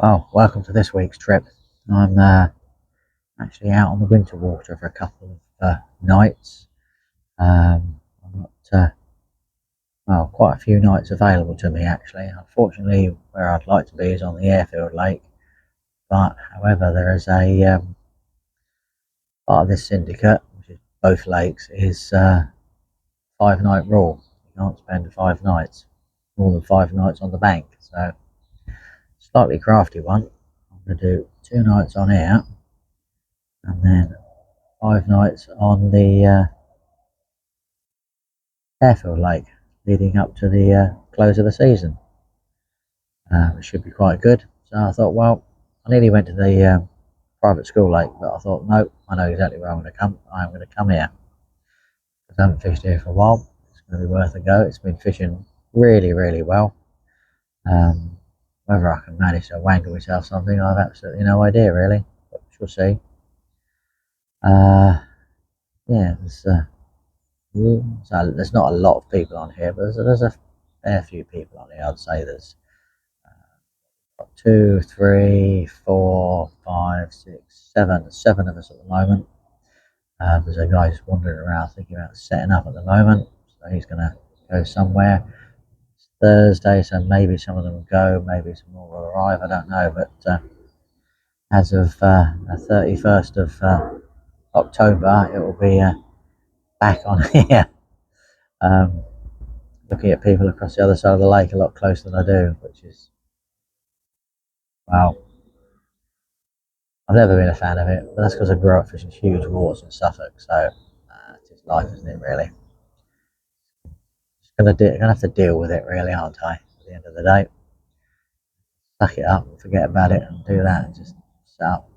Well, welcome to this week's trip. I'm actually out on the winter water for a couple of nights. I've got quite a few nights available to me actually. Unfortunately, where I'd like to be is on the airfield lake, but however, there is a part of this syndicate, which is both lakes, is 5-night rule. You can't spend 5 nights, more than 5 nights on the bank. So, slightly crafty one. I'm going to do 2 nights on here, and then 5 nights on the airfield lake, leading up to the close of the season. It should be quite good. So I thought, well, I nearly went to the private school lake, but I thought, no, I know exactly where I'm going to come. I'm going to come here. I haven't fished here for a while. It's going to be worth a go. It's been fishing really, really well. Whether I can manage to wangle myself something, I've absolutely no idea, really. But we'll see. Yeah, so there's not a lot of people on here, but there's a fair few people on here. I'd say there's 2, 3, 4, 5, 6, 7 of us at the moment. There's a guy just wandering around thinking about setting up at the moment, so he's going to go somewhere. It's Thursday, so maybe some of them will go, maybe some more will arrive, I don't know, but as of the 31st of October, it will be back on here. Looking at people across the other side of the lake a lot closer than I do, which is, well, I've never been a fan of it, but that's because I grew up fishing huge waters in Suffolk, so it's just life, isn't it, really? Just gonna have to deal with it, really, aren't I, at the end of the day? Suck it up and forget about it and do that and just set up,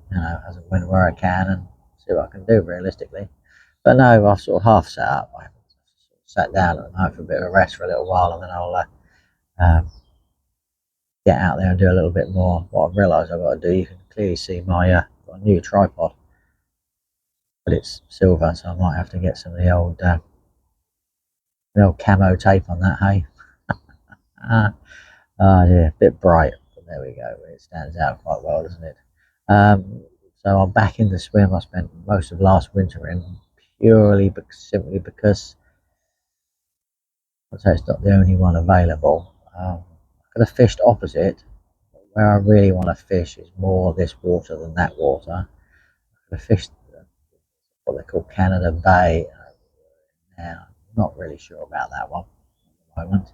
as and when where I can and see what I can do realistically. But no, I've sort of half set up. I sort of sat down at night for a bit of a rest for a little while, and then I'll get out there and do a little bit more. What I've realised I've got to do, you can clearly see my got a new tripod, but it's silver, so I might have to get some of the old camo tape on that, hey? Yeah, a bit bright, but there we go. It stands out quite well, doesn't it? So I'm back in the swim I spent most of last winter in, simply because I'd say it's not the only one available. I could have fished opposite. Where I really want to fish is more this water than that water. I could have fished what they call Canada Bay. Now, I'm not really sure about that one at the moment.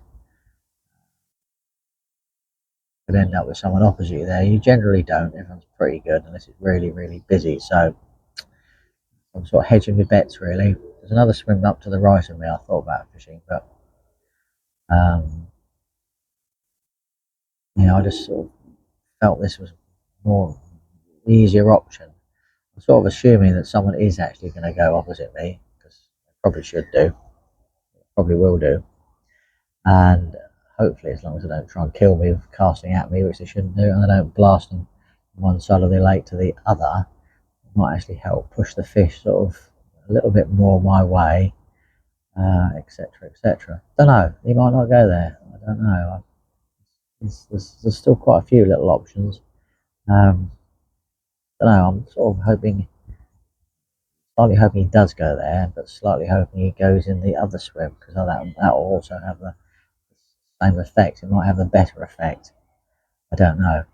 Could end up with someone opposite you there. You generally don't. Everyone's pretty good unless it's really, really busy. So I'm sort of hedging my bets, really. There's another swim up to the right of me I thought about fishing, but I just sort of felt this was more easier option. I'm sort of assuming that someone is actually going to go opposite me, because they probably should do, probably will do, and hopefully, as long as they don't try and kill me with casting at me, which they shouldn't do, and they don't blast them from one side of the lake to the other, it might actually help push the fish sort of a little bit more my way, etc., etc. Don't know. He might not go there. I don't know. There's still quite a few little options. Don't know. I'm sort of slightly hoping he does go there, but slightly hoping he goes in the other swim, because that will also have the same effect. It might have a better effect. I don't know.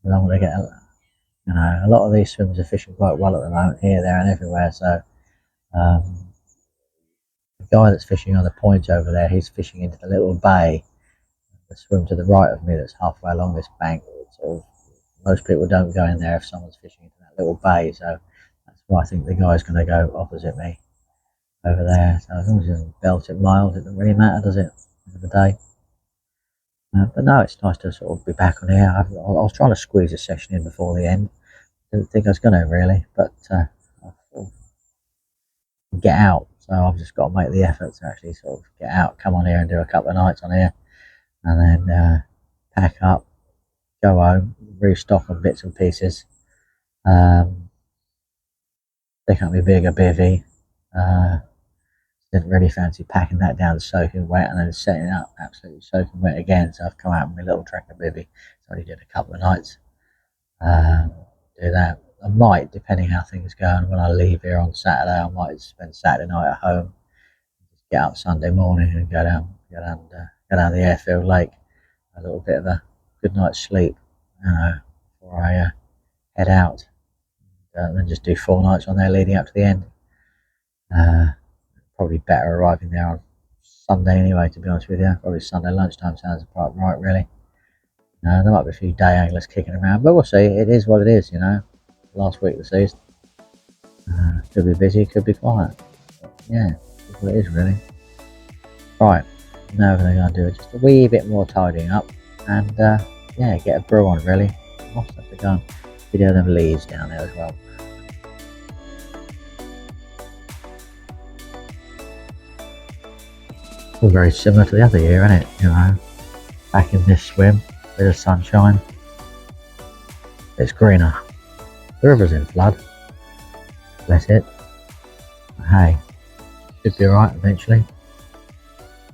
But I'm going to get a lot of these swims are fishing quite well at the moment, here, there, and everywhere. So the guy that's fishing on the point over there, he's fishing into the little bay. The swim to the right of me, that's halfway along this bank. Sort of, most people don't go in there if someone's fishing into that little bay. So that's why I think the guy's going to go opposite me over there. So as long as he doesn't belt it miles, it doesn't really matter, does it? End of the day. But no, it's nice to sort of be back on here. I was trying to squeeze a session in before the end. Didn't think I was going to, really, but I'll get out. So I've just got to make the effort to actually sort of get out, come on here and do a couple of nights on here, and then pack up, go home, restock on bits and pieces, pick up my bigger bivvy, didn't really fancy packing that down soaking wet and then setting it up absolutely soaking wet again. So I've come out with my little tracker bivvy. So I only did a couple of nights. Do that. I might, depending how things go, and when I leave here on Saturday, I might spend Saturday night at home, get up Sunday morning and go down the airfield lake, a little bit of a good night's sleep, before I head out, and then just do 4 nights on there leading up to the end. Probably better arriving there on Sunday anyway, to be honest with you. Probably Sunday lunchtime sounds about right, really. There might be a few day anglers kicking around, but we'll see. It is what it is, last week of the season. Could be busy, could be quiet. But yeah, it's what it is, really. Right, now everything I do is just a wee bit more tidying up, and yeah, get a brew on, really. I'll have to go and video them leaves down there as well. All very similar to the other year, isn't it? Back in this swim, bit of sunshine. It's greener. The river's in flood. Bless it. But hey, should be alright eventually.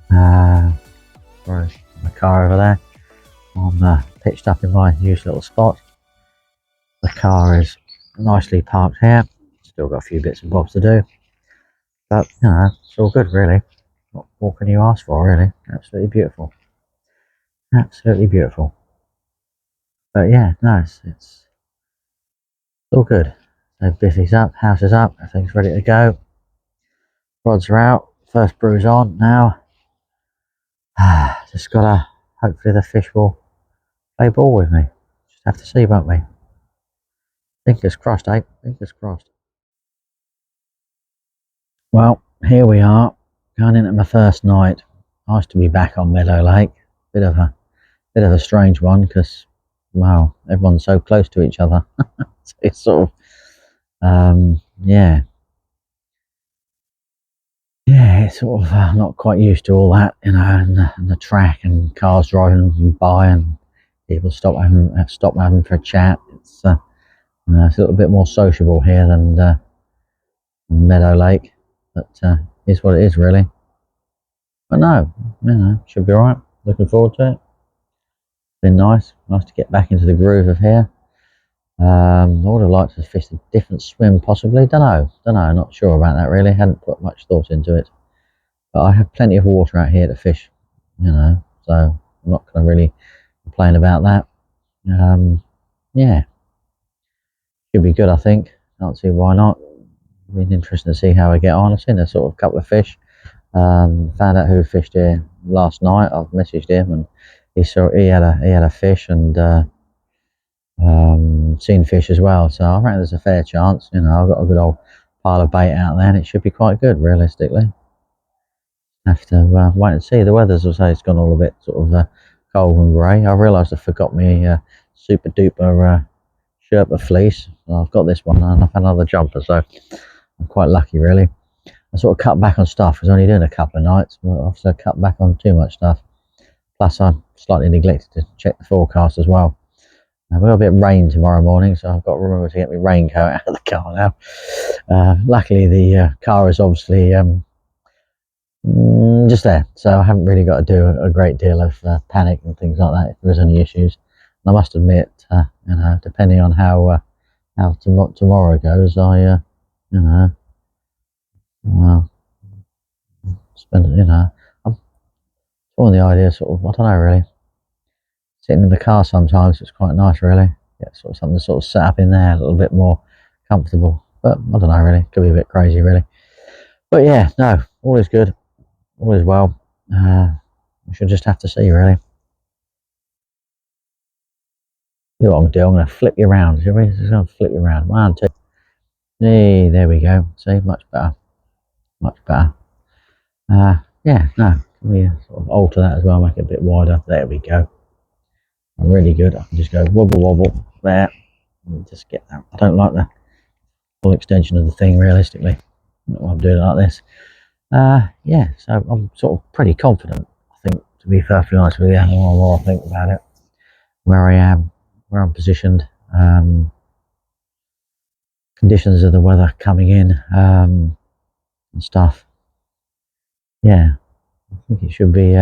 Where's my car over there? I'm pitched up in my used little spot. The car is nicely parked here. Still got a few bits and bobs to do. But, it's all good, really. What more can you ask for, really? Absolutely beautiful. Absolutely beautiful. But yeah, no, it's all good. So Biffy's up, house is up, everything's ready to go. Rods are out, first brew's on now. Just gotta, hopefully the fish will play ball with me. Just have to see, won't we? Fingers crossed, eh? Fingers crossed. Well, here we are, going into my first night. Nice to be back on Meadow Lake. Bit of a strange one, because, wow, everyone's so close to each other. So it's sort of, yeah, it's sort of not quite used to all that, and the track and cars driving by and people stop having for a chat. It's a little bit more sociable here than Meadow Lake, but it's what it is, really. But no, should be alright. Looking forward to it. Been nice to get back into the groove of here. I would have liked to fish a different swim, possibly. Don't know, not sure about that, really. Hadn't put much thought into it. But I have plenty of water out here to fish, so I'm not going to really complain about that. Yeah, should be good, I think. Can't see why not. Been interesting to see how I get on. I've seen a sort of couple of fish. Found out who fished here last night. I've messaged him, and he had a fish, and seen fish as well. So I reckon there's a fair chance. I've got a good old pile of bait out there, and it should be quite good, realistically. Have to wait and see. The weather's, as I say, it's gone all a bit sort of cold and grey. I realised I forgot my super duper Sherpa fleece. I've got this one, and I've had another jumper, so I'm quite lucky, really. I sort of cut back on stuff. I was only doing a couple of nights, but I've also cut back on too much stuff. Plus, I slightly neglected to check the forecast as well. We've got a bit of rain tomorrow morning, so I've got to remember to get my raincoat out of the car now. Luckily, the car is obviously just there, so I haven't really got to do a great deal of panic and things like that if there's any issues. And I must admit, depending on how tomorrow goes, I I'm torn the idea, sort of, I don't know, really. Sitting in the car sometimes, it's quite nice, really. Get sort of something sort of set up in there, a little bit more comfortable. But I don't know, really. Could be a bit crazy, really. But yeah, no, all is good. All is well. We should just have to see, really. See what I'm going to do. I'm going to flip you around, shall we? Just going to flip you around. 1, 2. Hey, there we go. See, much better. Much better. Yeah, no. Can we sort of alter that as well, make it a bit wider? There we go. Really good. I can just go wobble wobble there and just get that. I don't like the full extension of the thing, realistically. I'm doing it like this. Yeah, so I'm sort of pretty confident, I think, to be perfectly honest with you. The more and more I think about it, where I am, where I'm positioned, conditions of the weather coming in, and stuff. yeah, I think it should be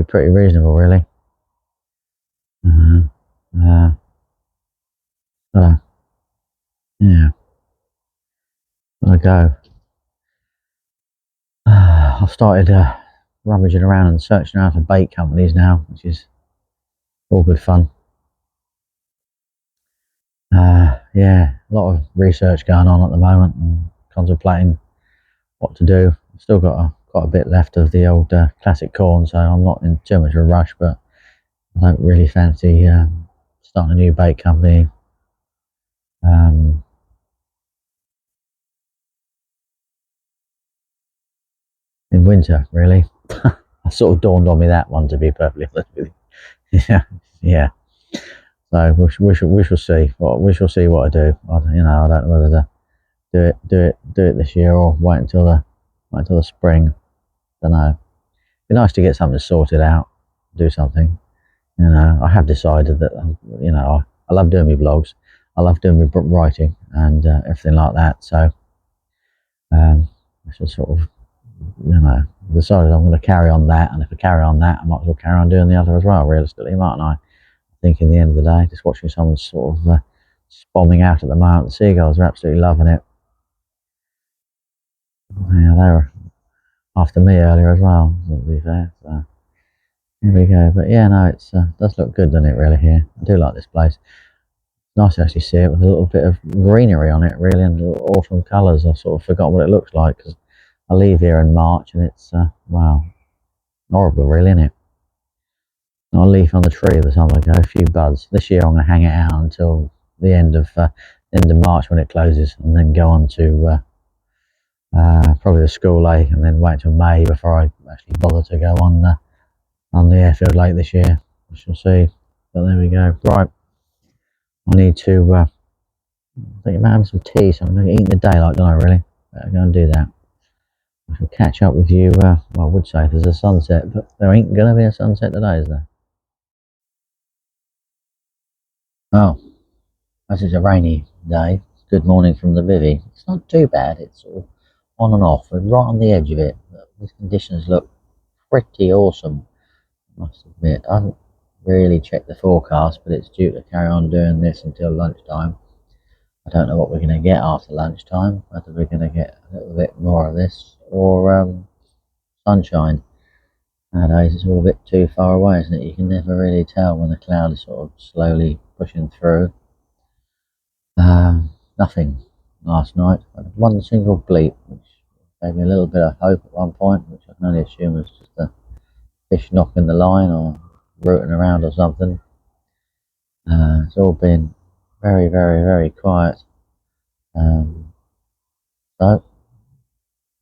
pretty reasonable, really. Uh, uh, gotta, yeah, gotta go. I've started rummaging around and searching around for bait companies now, which is all good fun. Yeah, a lot of research going on at the moment and contemplating what to do. I've still got quite a bit left of the old classic corn, so I'm not in too much of a rush, but I don't really fancy starting a new bait company um, in winter, really. It sort of dawned on me that one, to be perfectly honest with you. Yeah, yeah. So we shall see. We shall see what I do. I don't know whether to do it this year or wait until the spring. Don't know. It'd be nice to get something sorted out, do something. I have decided that I love doing my blogs, I love doing my writing and everything like that. So I should sort of decided I'm going to carry on that, and if I carry on that, I might as well carry on doing the other as well. Realistically, mightn't I? I think in the end of the day, just watching someone sort of bombing out at the moment, the seagulls are absolutely loving it. Yeah, they were after me earlier as well, to be fair. So here we go. But yeah, no, it does look good, doesn't it? Really, here, I do like this place. Nice to actually see it with a little bit of greenery on it, really, and little autumn colours. I've sort of forgotten what it looks like because I leave here in March and it's wow, horrible, really, isn't it? Not a leaf on the tree the time I go, a few buds. This year I'm going to hang it out until the end of March when it closes, and then go on to probably the school lake, and then wait till May before I actually bother to go on the airfield lake this year. We shall see. But there we go. Right, I need to think about having some tea, so I'm going to eat in the daylight, don't I? Really, better go and do that. I shall catch up with you. Well, I would say if there's a sunset, but there ain't going to be a sunset today, is there? Oh, as it's a rainy day, good morning from the Vivi. It's not too bad. It's sort of on and off. We're right on the edge of it. But these conditions look pretty awesome, I must admit. I haven't really checked the forecast, but it's due to carry on doing this until lunchtime. I don't know what we're going to get after lunchtime, whether we're going to get a little bit more of this or sunshine. Nowadays, it's all a bit too far away, isn't it? You can never really tell when the cloud is sort of slowly pushing through. Nothing last night. I had one single bleep, which gave me a little bit of hope at one point, which I can only assume was just a fish knocking the line or rooting around or something. It's all been very, very, very quiet. So,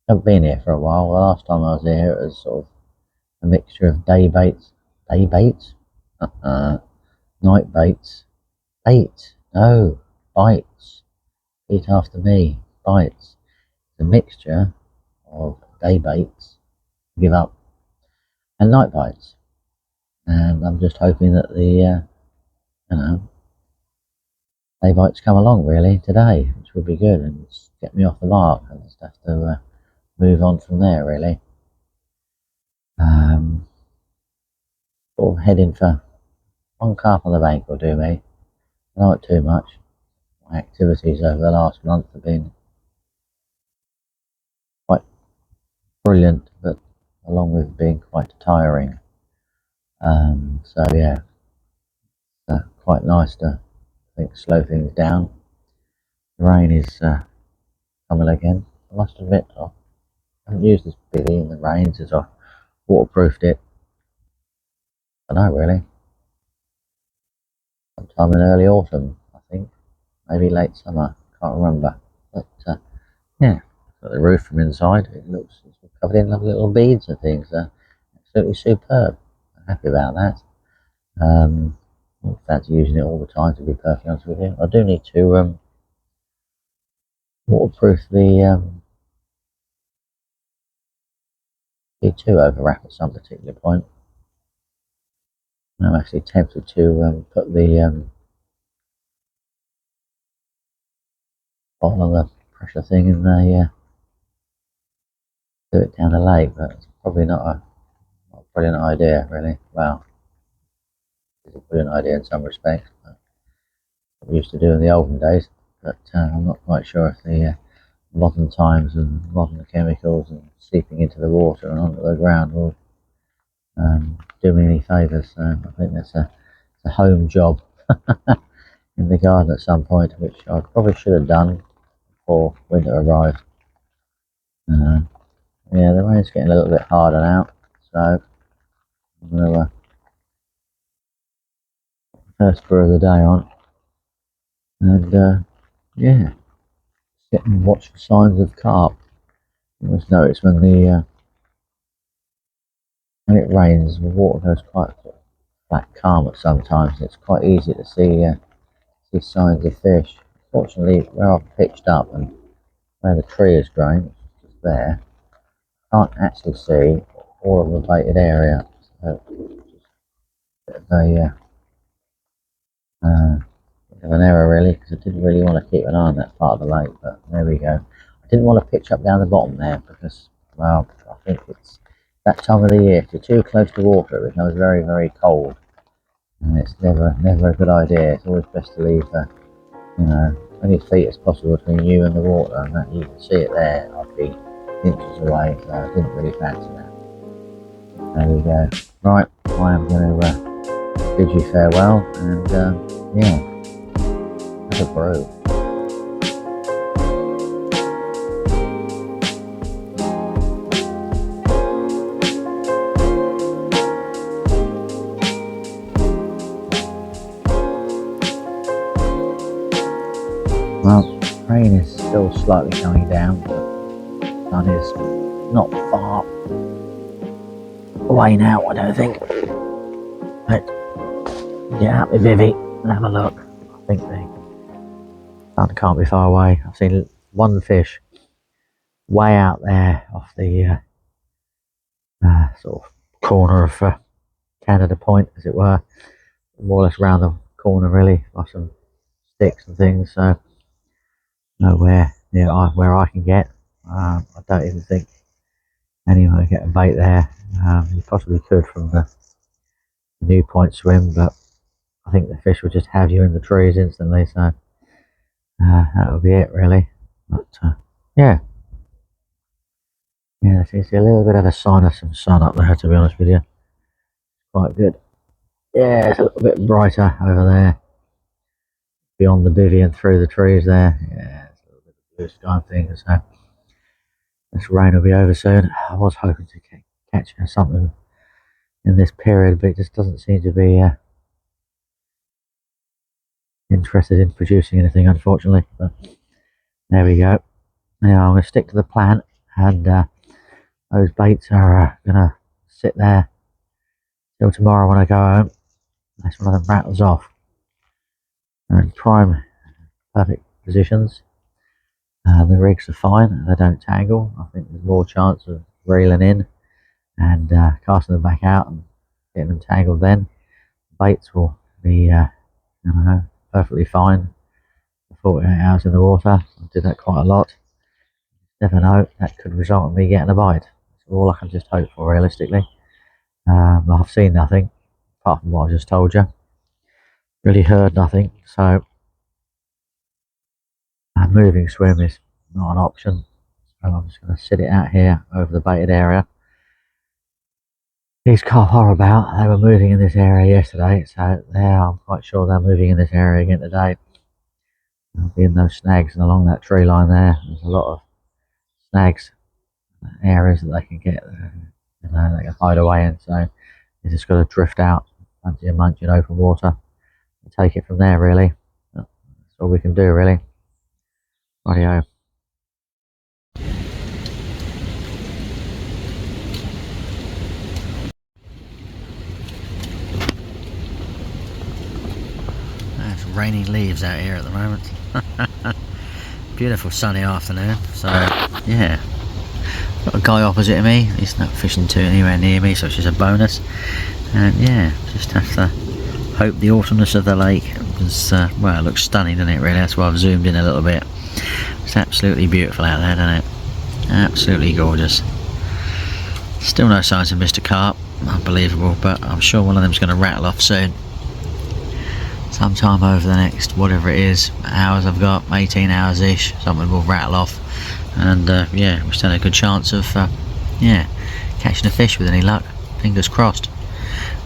haven't been here for a while. The last time I was here, it was sort of a mixture of day baits, night baits, bait, no, bites, eat after me, bites. The mixture of day baits, give up, and night bites. And I'm just hoping that the day bites come along really today, which would be good and get me off the mark. I just have to move on from there really. Um, sort of heading for one carp on the bank will do me. Not too much. My activities over the last month have been quite brilliant, but along with being quite tiring. So yeah, quite nice to slow things down. The rain is coming again. I must admit, I haven't used this bivvy in the rain since I waterproofed it. I know really, sometime in early autumn, I think, maybe late summer. Can't remember, but yeah, got the roof from inside. It's covered in lovely little beads and things. Absolutely superb. I'm happy about that. I don't fancy using it all the time, to be perfectly honest with you. I do need to waterproof the B2 over wrap at some particular point. I'm actually tempted to put the bottle of the pressure thing in the do it down the lake, but it's probably not a brilliant idea, really. Well, it's a brilliant idea in some respects. But we used to do in the olden days, but I'm not quite sure if the modern times and modern chemicals and seeping into the water and onto the ground will do me any favours. So I think that's a home job in the garden at some point, which I probably should have done before winter arrived. Yeah, the rain's getting a little bit harder now, so I'm going to first brew of the day on, and yeah, sit and watch for signs of carp. You always notice when it rains, the water goes quite flat calm at sometimes. It's quite easy to see signs of fish. Fortunately, where I've pitched up and where the tree is growing, which is there, I can't actually see all of the baited area. So it's a bit of an error really, because I didn't really want to keep an eye on that part of the lake, but there we go. I didn't want to pitch up down the bottom there because, well, I think it's that time of the year. If you're too close to water, it becomes very, very cold, and it's never a good idea. It's always best to leave, you know, as many feet as possible between you and the water, and that you can see it there. I'd be inches away, so I didn't really fancy that. There we go. Right, I am going to bid you farewell, and yeah, have a brew. Well, rain is still slightly coming down, but the sun is not far away now, I don't think. But get out with Vivi and have a look. I think the sun can't be far away. I've seen one fish way out there off the sort of corner of Canada Point, as it were, more or less round the corner really, by some sticks and things. So nowhere near where I can get. I don't even think anyone will get a bait there. You possibly could from the New Point swim, but I think the fish would just have you in the trees instantly. So that would be it really. But yeah, there seems to be a little bit of a sign of some sun up there, to be honest with you. Quite good. Yeah, it's a little bit brighter over there, beyond the bivvy and through the trees there. Yeah, it's a little bit of blue sky thing. So this rain will be over soon. I was hoping to catch something in this period, but it just doesn't seem to be interested in producing anything, unfortunately. But there we go. Now I'm going to stick to the plan, and those baits are going to sit there till tomorrow when I go home. Unless one of them rattles off. They're in prime, perfect positions. The rigs are fine, they don't tangle. I think there's more chance of reeling in and casting them back out and getting them tangled then. Baits will be, perfectly fine for 48 hours in the water. I did that quite a lot. Never know, that could result in me getting a bite. That's all I can just hope for, realistically. I've seen nothing, apart from what I just told you. Really heard nothing, so a moving swim is not an option. So I'm just going to sit it out here over the baited area. These carp are about. They were moving in this area yesterday, so I'm quite sure they're moving in this area again today. They'll be in those snags and along that tree line there. There's a lot of snags, areas that they can get, they can hide away in. So you just got to drift out, fancy a munch in open water, and take it from there. Really, that's all we can do. Really, rightio. It's raining leaves out here at the moment. Beautiful sunny afternoon. So yeah, got a guy opposite of me. He's not fishing too anywhere near me, so it's just a bonus. And yeah, just have to hope the autumnness of the lake is well, it looks stunning, doesn't it? Really, that's why I've zoomed in a little bit. It's absolutely beautiful out there, doesn't it? Absolutely gorgeous. Still no signs of Mr. Carp. Unbelievable, but I'm sure one of them's going to rattle off soon. Sometime over the next, whatever it is, hours I've got, 18 hours ish, something will rattle off. And yeah, we stand a good chance of yeah, catching a fish with any luck. Fingers crossed.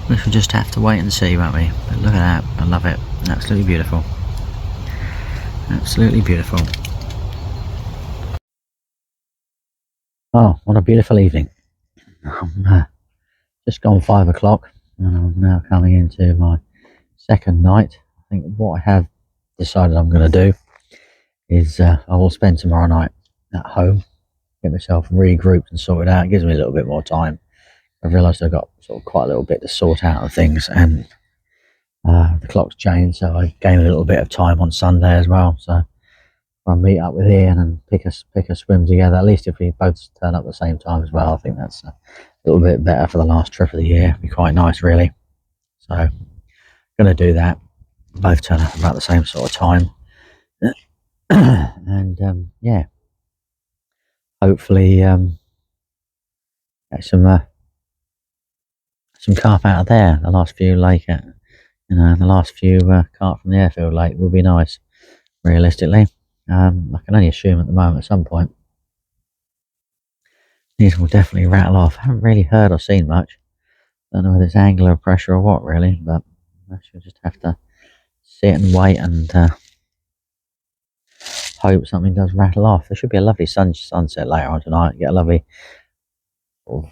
We shall just have to wait and see, won't we? But look at that, I love it. Absolutely beautiful. Absolutely beautiful. Oh, what a beautiful evening. Just gone 5 o'clock and I'm now coming into my second night. I think what I have decided I'm going to do is I will spend tomorrow night at home, get myself regrouped and sorted out. It gives me a little bit more time. I've realised I've got sort of quite a little bit to sort out of things, and the clock's changed, so I gain a little bit of time on Sunday as well. So I'll meet up with Ian and pick a swim together. At least if we both turn up at the same time as well, I think that's a little bit better for the last trip of the year. It'd be quite nice, really. So going to do that. Both turn up about the same sort of time, and yeah, hopefully get some carp out of there. The last few the last few carp from the airfield lake will be nice. Realistically, I can only assume at the moment at some point these will definitely rattle off. I haven't really heard or seen much. Don't know whether it's angular pressure or what really, but I shall just have to sit and wait and hope something does rattle off. There should be a lovely sunset later on tonight. Get a lovely sort of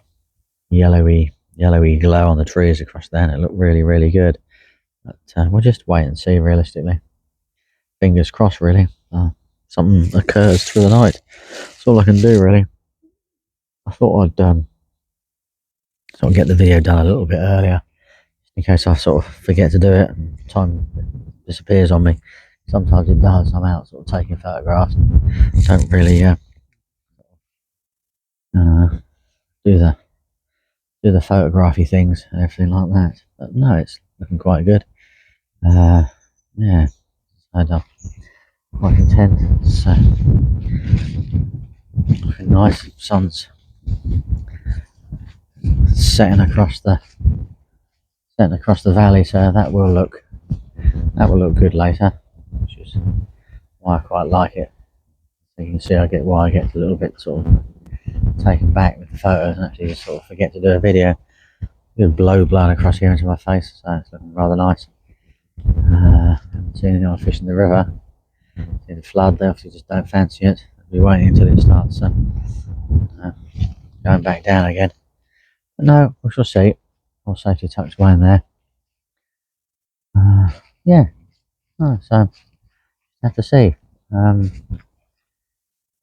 yellowy glow on the trees across there, and it looked really good. But we'll just wait and see. Realistically, fingers crossed. Really, something occurs through the night. That's all I can do. Really, I thought I'd sort of get the video done a little bit earlier, in case I sort of forget to do it and time disappears on me. Sometimes it does. I'm out sort of taking photographs and don't really do the photography things and everything like that. But no, it's looking quite good. Yeah, I'm quite content. It's looking nice. Sun's setting across the valley, so that will look good later, which is why I quite like it. So you can see why I get a little bit sort of taken back with the photos and actually just sort of forget to do a video. Good blow blowing across here into my face, so it's looking rather nice. Haven't seen anyone fishing the river. See the flood, they obviously just don't fancy it. I'll be waiting until it starts going back down again. But no, we shall see. All safely tucked away in there. Yeah, so have to see.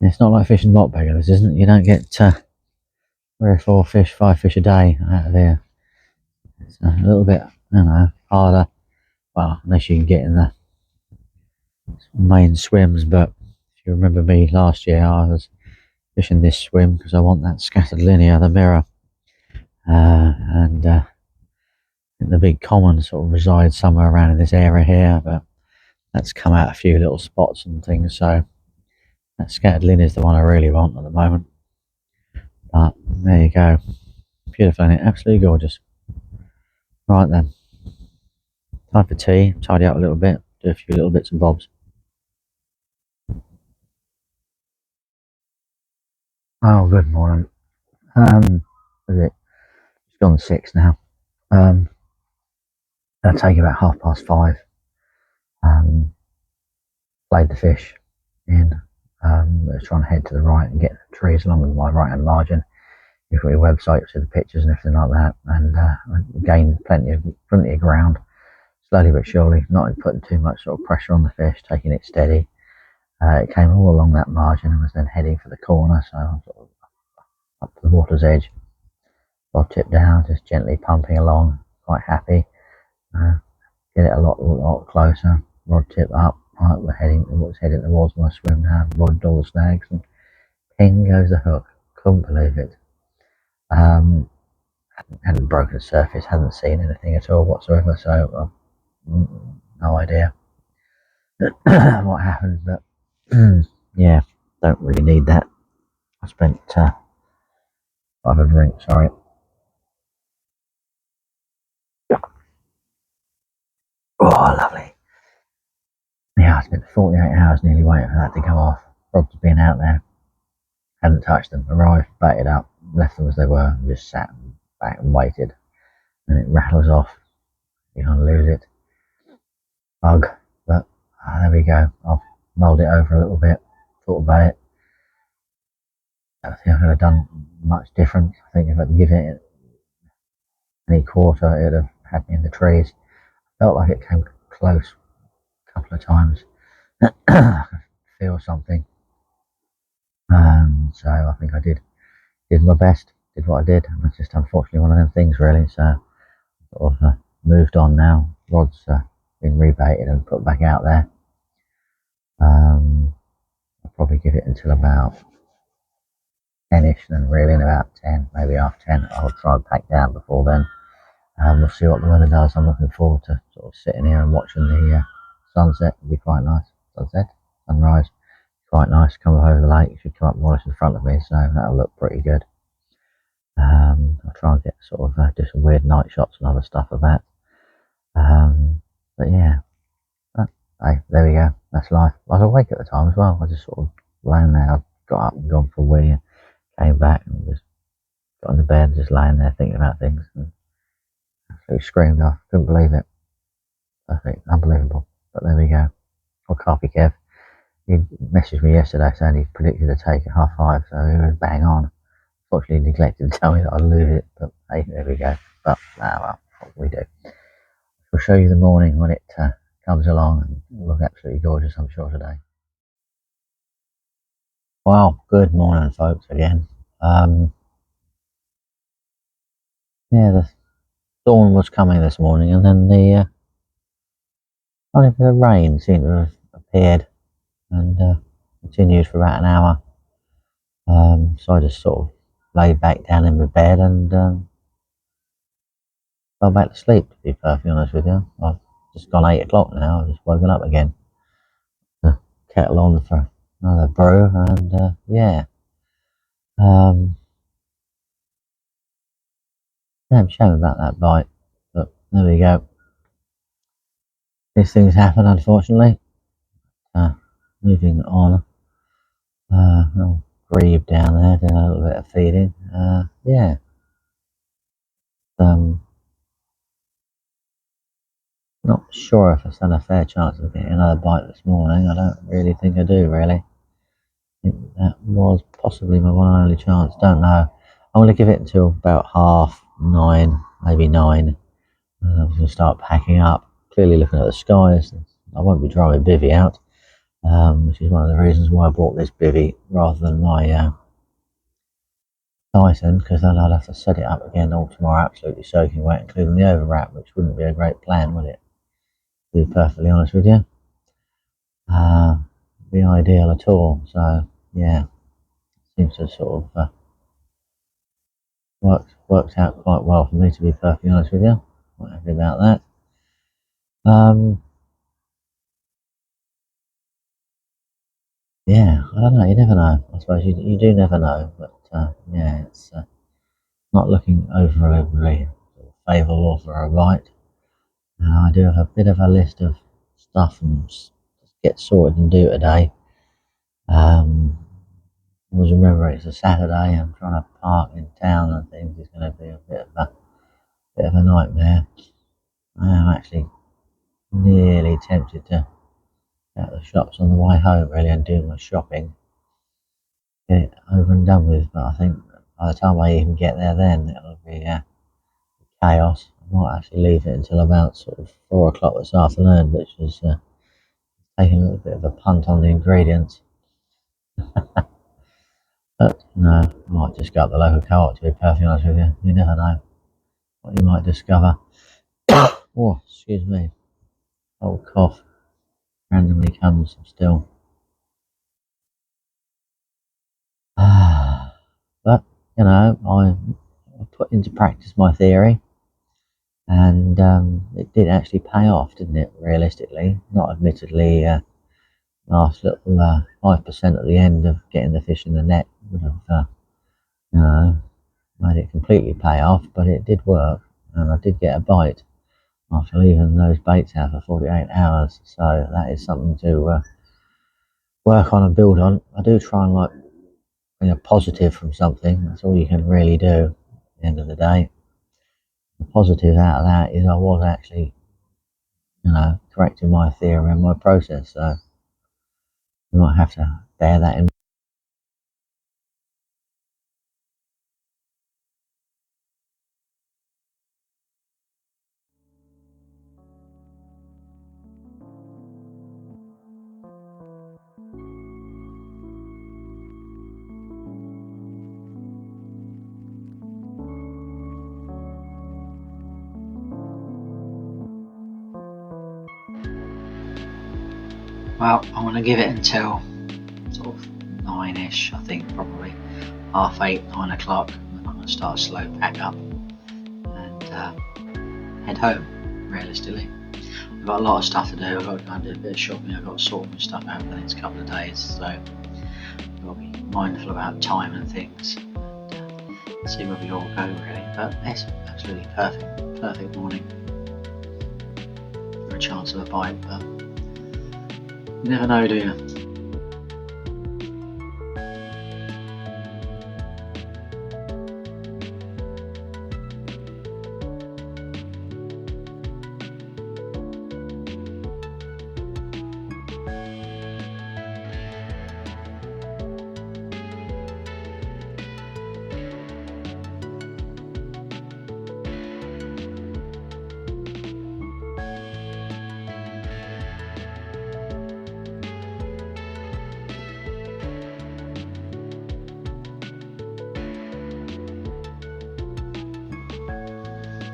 It's not like fishing rock beggars, isn't it? You don't get 3 or 4 fish, 5 fish a day out of here. It's a little bit, harder. Well, unless you can get in the main swims. But if you remember me last year, I was fishing this swim because I want that scattered linear, the mirror, and the big common sort of resides somewhere around in this area here. But that's come out a few little spots and things. So that scattered linear is the one I really want at the moment. But there you go, beautiful, isn't it? Absolutely gorgeous. Right then, time for tea. Tidy up a little bit, do a few little bits and bobs. Oh, good morning. What is it? It's gone 6 now. It'll take about 5:30. Played the fish in. Let's try and head to the right and get the trees along with my right hand margin. You've got your website, see the pictures and everything like that, and gained plenty of ground, slowly but surely, not putting too much sort of pressure on the fish, taking it steady. It came all along that margin and was then heading for the corner, so I'm sort of up to the water's edge, rod tip down, just gently pumping along, quite happy. Get it a lot closer, rod tip up, right, we're heading towards my swim now, avoided all the snags, and ping goes the hook. Couldn't believe it. Hadn't broken the surface, hadn't seen anything at all whatsoever, so no idea what happened, but yeah, don't really need that. I spent I'll have a drink, sorry. Oh, lovely. Yeah, I spent 48 hours nearly waiting for that to go off. Rods been out there, hadn't touched them, arrived, baited up, left them as they were, and just sat back and waited. And it rattles off. You can't lose it. Bug. But there we go. I've mulled it over a little bit, thought about it. I don't think I could have done much different. I think if I could give it any quarter, it would have had me in the trees. Felt like it came close a couple of times. I could feel something. So I think I did my best, did what I did. And it's just unfortunately one of them things, really. So sort of moved on now. Rod's been rebaited and put back out there. I'll probably give it until about 10ish, then really in about 10, maybe half 10, I'll try and pack down before then. We'll see what the weather does. I'm looking forward to sort of sitting here and watching the sunset. It'll be quite nice. Sunset, sunrise, quite nice. Come over the lake, it should come up more or less in front of me, so that'll look pretty good. I'll try and get sort of do some weird night shots and other stuff of that. But yeah, hey, there we go. That's life. I was awake at the time as well. I just sort of laying there. I got up and gone for a wee, came back and just got in the bed, just laying there thinking about things. And absolutely screamed off. Couldn't believe it. Perfect, unbelievable. But there we go. Well, Carpy Kev, he messaged me yesterday saying he predicted to take at 5:30, so he was bang on. Fortunately, he neglected to tell me that I'd lose it, but hey, there we go. But well, what we do. We'll show you the morning when it comes along, and it'll look absolutely gorgeous, I'm sure, today. Well, good morning, folks, again. Yeah, the dawn was coming this morning, and then the only bit of rain seemed to have appeared and continued for about an hour. So I just sort of lay back down in my bed and fell back to sleep, to be perfectly honest with you. I've just gone 8 o'clock now, I've just woken up again. The kettle on for another brew, and yeah. Damn shame about that bite, but there we go. These things happen, unfortunately. Moving on. Little grebe down there, doing a little bit of feeding. Yeah. Not sure if I stand a fair chance of getting another bite this morning. I don't really think I do, really. I think that was possibly my one and only chance. Don't know. I'm going to give it until about 9:30, maybe 9. I'm going to start packing up. Clearly looking at the skies. I won't be drawing my bivvy out, which is one of the reasons why I bought this bivvy rather than my Dyson, because then I'd have to set it up again all tomorrow, absolutely soaking wet, including the overwrap, which wouldn't be a great plan, would it? To be perfectly honest with you. Be ideal at all. So yeah, seems to sort of worked out quite well for me, to be perfectly honest with you. Quite happy about that. Yeah, I don't know. You never know. I suppose you do never know, but yeah, it's not looking overly favourable for a bite. I do have a bit of a list of stuff and get sorted and do today. Always remember it's a Saturday. I'm trying to park in town and things. It's going to be a bit of a nightmare. I am actually nearly tempted to go to the shops on the way home, really, and do my shopping, get it over and done with. But I think by the time I even get there, then it'll be chaos. I might actually leave it until about sort of 4 o'clock this afternoon, which is taking a little bit of a punt on the ingredients. But no, I might just go up the local co-op, to be perfectly honest with you. You never know what you might discover. Oh, excuse me. Old cough randomly comes still. But, you know, I put into practice my theory, and it did actually pay off, didn't it, realistically? Not admittedly, last little 5% at the end of getting the fish in the net would have, you know, made it completely pay off, but it did work, and I did get a bite after leaving those baits out for 48 hours. So that is something to work on and build on. I do try and like bring a positive from something. That's all you can really do at the end of the day. The positive out of that is I was actually, correcting my theory and my process. So you might have to bear that in. Well, I'm going to give it until sort of 9ish, I think, probably half 8, 9 o'clock, and I'm going to start a slow pack up and head home, realistically. I've got a lot of stuff to do. I've got to go and do a bit of shopping. I've got to sort my stuff out for the next couple of days, so I've got to be mindful about time and things, and see where we all go, really. But it's absolutely perfect morning for a chance of a bite, but you never know, do you?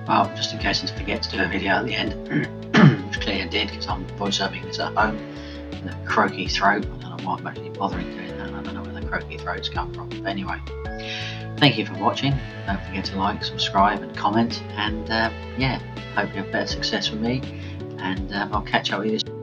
Well, just in case I forget to do a video at the end, which clearly I did because I'm voiceovering this at home with a croaky throat. I don't know why I'm actually bothering doing that. I don't know where the croaky throats come from. But anyway, thank you for watching. Don't forget to like, subscribe and comment, and yeah, hope you have better success with me, and I'll catch up with you.